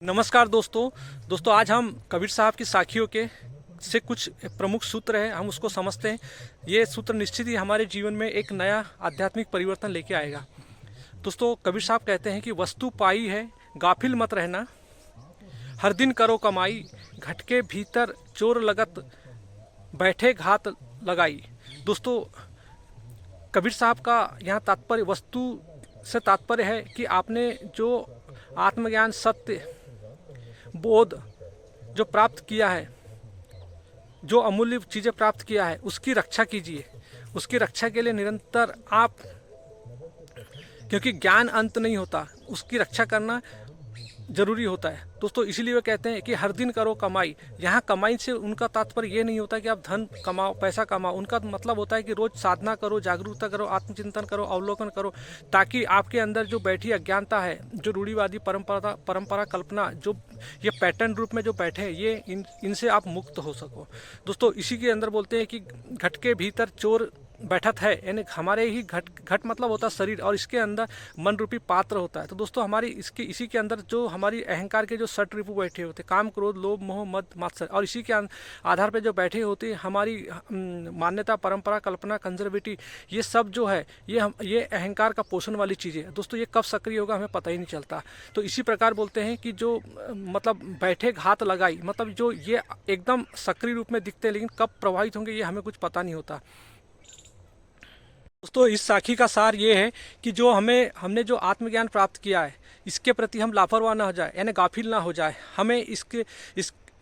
नमस्कार दोस्तों आज हम कबीर साहब की साखियों के से कुछ प्रमुख सूत्र हैं, हम उसको समझते हैं। ये सूत्र निश्चित ही हमारे जीवन में एक नया आध्यात्मिक परिवर्तन लेके आएगा। दोस्तों, कबीर साहब कहते हैं कि वस्तु पाई है गाफिल मत रहना, हर दिन करो कमाई, घट के भीतर चोर लगत बैठे घात लगाई। दोस्तों, कबीर साहब का यहाँ तात्पर्य वस्तु से तात्पर्य है कि आपने जो आत्मज्ञान, सत्य, बोध जो प्राप्त किया है, जो अमूल्य चीज़ें प्राप्त किया है, उसकी रक्षा कीजिए। उसकी रक्षा के लिए निरंतर आप, क्योंकि ज्ञान अंत नहीं होता, उसकी रक्षा करना जरूरी होता है। दोस्तों, इसीलिए वे कहते हैं कि हर दिन करो कमाई। यहाँ कमाई से उनका तात्पर्य ये नहीं होता कि आप धन कमाओ, पैसा कमाओ। उनका मतलब होता है कि रोज साधना करो, जागरूकता करो, आत्मचिंतन करो, अवलोकन करो, ताकि आपके अंदर जो बैठी अज्ञानता है, जो रूढ़िवादी परंपरा कल्पना, जो ये पैटर्न रूप में जो बैठे हैं, ये इनसे आप मुक्त हो सको। दोस्तों, इसी के अंदर बोलते हैं कि घट के भीतर चोर बैठत है, यानी हमारे ही घट मतलब होता है शरीर, और इसके अंदर मन रूपी पात्र होता है। तो दोस्तों, हमारी इसी के अंदर जो हमारी अहंकार के जो षट रिपु बैठे होते, काम, क्रोध, लोभ, मोह, मद, मात्सर्य, और इसी के आधार पर जो बैठे होते हमारी मान्यता, परंपरा, कल्पना, कंजर्वेटिव, ये सब जो है ये अहंकार का पोषण वाली चीज़ें है। दोस्तों, ये कब सक्रिय होगा हमें पता ही नहीं चलता। तो इसी प्रकार बोलते हैं कि जो मतलब बैठे घात लगाई, मतलब जो ये एकदम सक्रिय रूप में दिखते हैं, लेकिन कब प्रभावित होंगे ये हमें कुछ पता नहीं होता। दोस्तों, इस साखी का सार ये है कि जो हमने जो आत्मज्ञान प्राप्त किया है, इसके प्रति हम लापरवाह ना हो जाए, यानी गाफिल ना हो जाए। हमें इस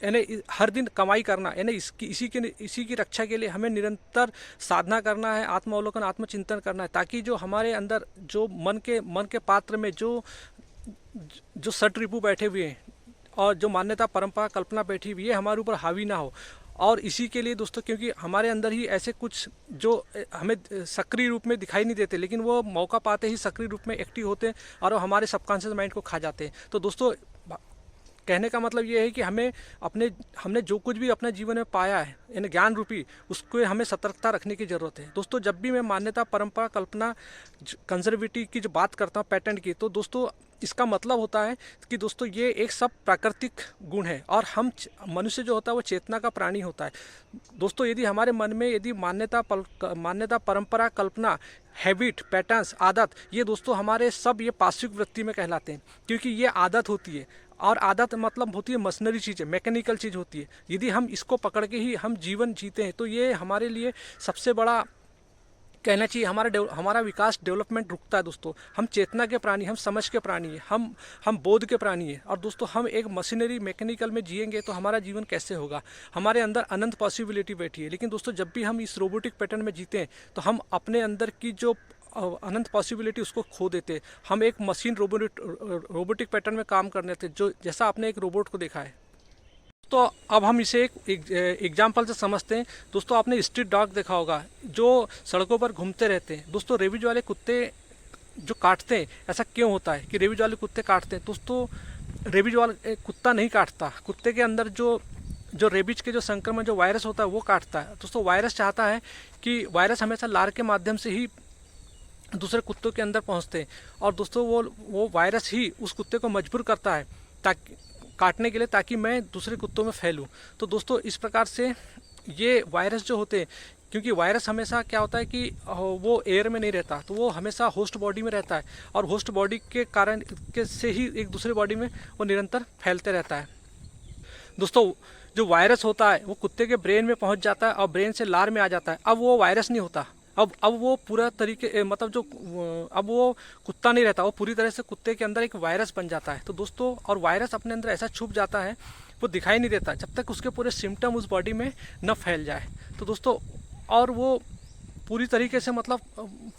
यानी हर दिन कमाई करना, यानी इसी की रक्षा के लिए हमें निरंतर साधना करना है, आत्मावलोकन, आत्मचिंतन करना है, ताकि जो हमारे अंदर जो मन के पात्र में जो सट रिपु बैठे हुए हैं, और जो मान्यता, परंपरा, कल्पना बैठी हुई है, हमारे ऊपर हावी ना हो। और इसी के लिए दोस्तों, क्योंकि हमारे अंदर ही ऐसे कुछ जो हमें सक्रिय रूप में दिखाई नहीं देते, लेकिन वो मौका पाते ही सक्रिय रूप में एक्टिव होते हैं और वो हमारे सबकॉन्शियस माइंड को खा जाते हैं। तो दोस्तों, कहने का मतलब ये है कि हमने जो कुछ भी अपने जीवन में पाया है, यानी ज्ञान रूपी, उसको हमें सतर्कता रखने की ज़रूरत है। दोस्तों, जब भी मैं मान्यता, परंपरा, कल्पना, कंजर्वेटिव की जो बात करता हूँ, पैटर्न की, तो दोस्तों इसका मतलब होता है कि दोस्तों ये एक सब प्राकृतिक गुण है, और हम मनुष्य जो होता है वो चेतना का प्राणी होता है। दोस्तों, यदि हमारे मन में यदि मान्यता, परंपरा, कल्पना, हैबिट, पैटर्न्स, आदत, ये दोस्तों हमारे सब ये पार्श्विक वृत्ति में कहलाते हैं, क्योंकि ये आदत होती है, और आदत मतलब होती है मशीनरी चीज़ है, मैकेनिकल चीज़ होती है। यदि हम इसको पकड़ के ही हम जीवन जीते हैं, तो ये हमारे लिए सबसे बड़ा कहना चाहिए, हमारा विकास, डेवलपमेंट रुकता है। दोस्तों, हम चेतना के प्राणी, हम समझ के प्राणी हैं, हम बोध के प्राणी हैं। और दोस्तों, हम एक मशीनरी, मैकेनिकल में जिएंगे तो हमारा जीवन कैसे होगा? हमारे अंदर अनंत पॉसिबिलिटी बैठी है, लेकिन दोस्तों जब भी हम इस रोबोटिक पैटर्न में जीते हैं, तो हम अपने अंदर की जो अनंत पॉसिबिलिटी उसको खो देते। हम एक मशीन रोबोटिक पैटर्न में काम करने थे, जो जैसा आपने एक रोबोट को देखा है। तो अब हम इसे एक एग्जाम्पल से समझते हैं। दोस्तों, आपने स्ट्रीट डॉग देखा होगा, जो सड़कों पर घूमते रहते हैं। दोस्तों, रेबीज वाले कुत्ते जो काटते हैं, ऐसा क्यों होता है कि रेबीज वाले कुत्ते काटते हैं? दोस्तों, रेबीज वाला कुत्ता नहीं काटता, कुत्ते के अंदर जो रेबीज के जो संक्रमण, जो वायरस होता है, वो काटता है। दोस्तों, वायरस चाहता है कि वायरस हमेशा लार के माध्यम से ही दूसरे कुत्तों के अंदर पहुंचते हैं, और दोस्तों वो वायरस ही उस कुत्ते को मजबूर करता है ताकि काटने के लिए, ताकि मैं दूसरे कुत्तों में फैलूं। तो दोस्तों, इस प्रकार से ये वायरस जो होते हैं, क्योंकि वायरस हमेशा क्या होता है कि वो एयर में नहीं रहता, तो वो हमेशा होस्ट बॉडी में रहता है, और होस्ट बॉडी के कारण के से ही एक दूसरे बॉडी में वो निरंतर फैलते रहता है। दोस्तों, जो वायरस होता है वो कुत्ते के ब्रेन में पहुंच जाता है, और ब्रेन से लार में आ जाता है। अब वो वायरस नहीं होता, अब वो पूरा तरीके मतलब अब वो कुत्ता नहीं रहता, वो पूरी तरह से कुत्ते के अंदर एक वायरस बन जाता है। तो दोस्तों, और वायरस अपने अंदर ऐसा छुप जाता है, वो दिखाई नहीं देता जब तक उसके पूरे सिम्टम उस बॉडी में न फैल जाए। तो दोस्तों, और वो पूरी तरीके से मतलब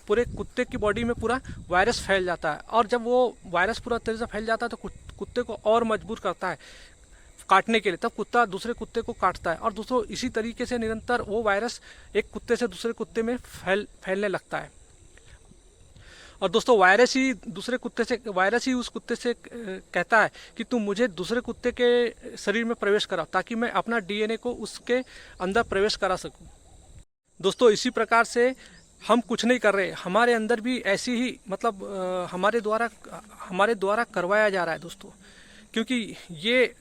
पूरे कुत्ते की बॉडी में पूरा वायरस फैल जाता है, और जब वो वायरस पूरा तरह से फैल जाता है तो कुत्ते को और मजबूर करता है काटने के लिए। तब कुत्ता दूसरे कुत्ते को काटता है, और दोस्तों इसी तरीके से निरंतर वो वायरस एक कुत्ते से दूसरे कुत्ते में फैलने लगता है। और दोस्तों, वायरस ही उस कुत्ते से कहता है कि तुम मुझे दूसरे कुत्ते के शरीर में प्रवेश कराओ, ताकि मैं अपना डीएनए को उसके अंदर प्रवेश करा सकूं। दोस्तों, इसी प्रकार से हम कुछ नहीं कर रहे, हमारे अंदर भी ऐसी ही मतलब हमारे द्वारा करवाया जा रहा है दोस्तों, क्योंकि ये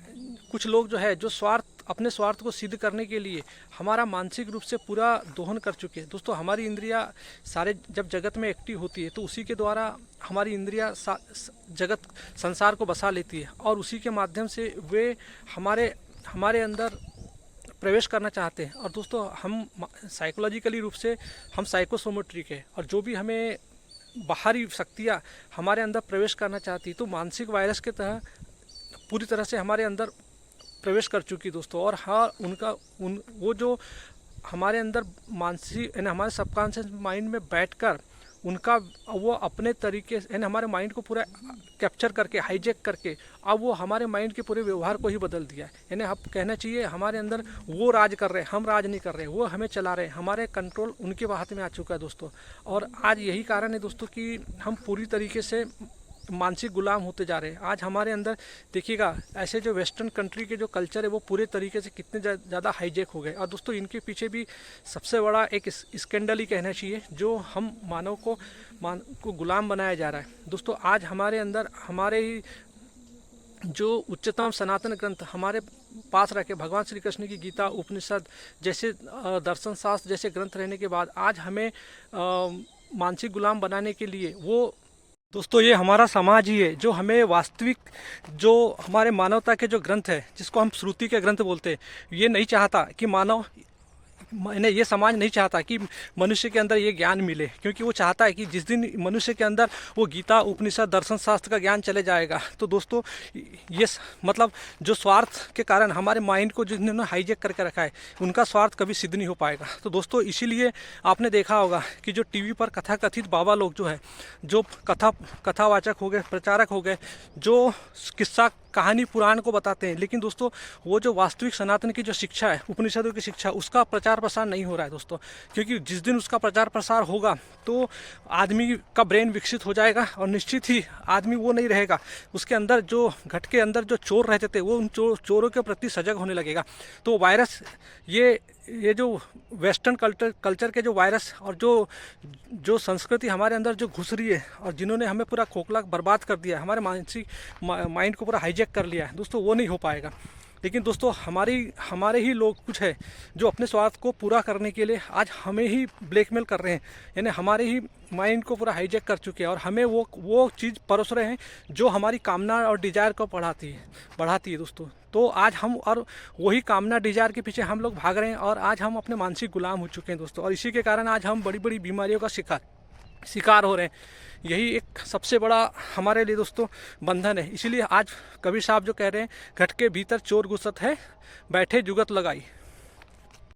कुछ लोग जो है जो अपने स्वार्थ को सिद्ध करने के लिए हमारा मानसिक रूप से पूरा दोहन कर चुके हैं। दोस्तों हमारी इंद्रियां सारे जब जगत में एक्टिव होती है तो उसी के द्वारा हमारी इंद्रियां जगत संसार को बसा लेती है और उसी के माध्यम से वे हमारे अंदर प्रवेश करना चाहते हैं। और दोस्तों हम साइकोलॉजिकली रूप से हम साइकोसोमेट्रिक है और जो भी हमें बाहरी शक्तियाँ हमारे अंदर प्रवेश करना चाहती तो मानसिक वायरस के तहत पूरी तरह से हमारे अंदर प्रवेश कर चुकी दोस्तों। और हाँ वो जो हमारे अंदर मानसिक यानी हमारे सबकॉन्शियस माइंड में बैठकर उनका वो अपने तरीके से यानी हमारे माइंड को पूरा कैप्चर करके हाईजैक करके अब वो हमारे माइंड के पूरे व्यवहार को ही बदल दिया है। यानी अब कहना चाहिए हमारे अंदर वो राज कर रहे हैं, हम राज नहीं कर रहे, वो हमें चला रहे हैं, हमारे कंट्रोल उनके हाथ में आ चुका है दोस्तों। और आज यही कारण है दोस्तों कि हम पूरी तरीके से मानसिक गुलाम होते जा रहे हैं। आज हमारे अंदर देखिएगा ऐसे जो वेस्टर्न कंट्री के जो कल्चर है वो पूरे तरीके से कितने ज़्यादा हाईजैक हो गए। और दोस्तों इनके पीछे भी सबसे बड़ा एक स्कैंडल ही कहना चाहिए जो हम मानव को गुलाम बनाया जा रहा है। दोस्तों आज हमारे अंदर हमारे ही जो उच्चतम सनातन ग्रंथ हमारे पास रखे भगवान श्री कृष्ण की गीता उपनिषद जैसे दर्शन शास्त्र जैसे ग्रंथ रहने के बाद आज हमें मानसिक गुलाम बनाने के लिए वो दोस्तों ये हमारा समाज ही है जो हमें वास्तविक जो हमारे मानवता के जो ग्रंथ है जिसको हम श्रुति के ग्रंथ बोलते हैं ये नहीं चाहता कि ये समाज नहीं चाहता कि मनुष्य के अंदर ये ज्ञान मिले, क्योंकि वो चाहता है कि जिस दिन मनुष्य के अंदर वो गीता उपनिषद दर्शन शास्त्र का ज्ञान चले जाएगा तो दोस्तों ये मतलब जो स्वार्थ के कारण हमारे माइंड को जिन्होंने हाईजैक करके रखा है उनका स्वार्थ कभी सिद्ध नहीं हो पाएगा। तो दोस्तों इसीलिए आपने देखा होगा कि जो टीवी पर कथाकथित बाबा लोग जो है जो कथावाचक हो गए, प्रचारक हो गए, जो किस्सा कहानी पुराण को बताते हैं, लेकिन दोस्तों वो जो वास्तविक सनातन की जो शिक्षा है उपनिषदों की शिक्षा उसका प्रचार प्रसार नहीं हो रहा है दोस्तों। क्योंकि जिस दिन उसका प्रचार प्रसार होगा तो आदमी का ब्रेन विकसित हो जाएगा और निश्चित ही आदमी वो नहीं रहेगा, उसके अंदर जो घट के अंदर जो चोर रहते थे वो उन चोरों के प्रति सजग होने लगेगा। तो वायरस ये जो वेस्टर्न कल्चर के जो वायरस और जो संस्कृति हमारे अंदर जो घुस रही है और जिन्होंने हमें पूरा खोखला बर्बाद कर दिया है, हमारे मानसिक माइंड को पूरा हाईजैक कर लिया है दोस्तों, वो नहीं हो पाएगा। लेकिन दोस्तों हमारे ही लोग कुछ है जो अपने स्वार्थ को पूरा करने के लिए आज हमें ही ब्लैकमेल कर रहे हैं, यानी हमारे ही माइंड को पूरा हाईजैक कर चुके हैं और हमें वो चीज़ परोस रहे हैं जो हमारी कामना और डिजायर को बढ़ाती है दोस्तों। तो आज हम और वही कामना डिजायर के पीछे हम लोग भाग रहे हैं और आज हम अपने मानसिक गुलाम हो चुके हैं दोस्तों। और इसी के कारण आज हम बड़ी बड़ी बीमारियों का शिकार हो रहे हैं। यही एक सबसे बड़ा हमारे लिए दोस्तों बंधन है। इसीलिए आज कबीर साहब जो कह रहे हैं घट के भीतर चोर घुसत है बैठे जुगत लगाई।